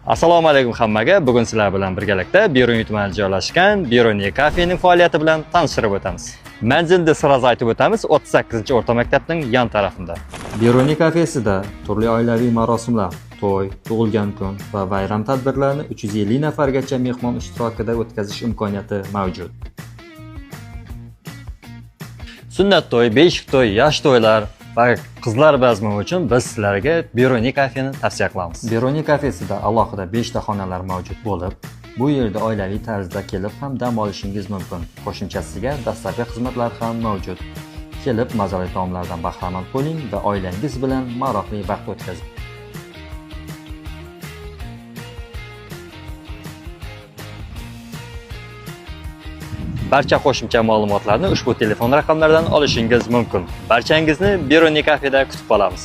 Assalomu alaykum hammaga. Bugun sizlar bilan birgalikda Beruniy tumanida joylashgan Beruniy kafening faoliyati bilan tanishtirib o'tamiz. Manzilni sirasiz aytib o'tamiz, 38-o'rta maktabning yon tarafida. Beruniy kafesida turli oilaviy marosimlar, to'y, tug'ilgan kun va bayram tadbirlarini 350 nafargacha mehmon ishtirokida o'tkazish imkoniyati mavjud. Sunnat to'y, beshik to'y, yosh to'ylar va qizlar bazmi uchun biz sizlarga Beruniy kafeni tavsiya qilamiz. Beruniy kafesida alohida 5 ta xonalar mavjud bo'lib, bu yerda oilaviy tarzda kelib ham dam olishingiz mumkin. Qo'shimchasiga dastlabki xizmatlar ham mavjud. Kelib mazali taomlardan bahramand bo'ling va oilangiz bilan maroqli vaqt o'tkazing. Barcha qo'shimcha ma'lumotlarni ushbu telefon raqamlaridan olishingiz mumkin. Barchangizni Beruniy kafeda kutib qolamiz.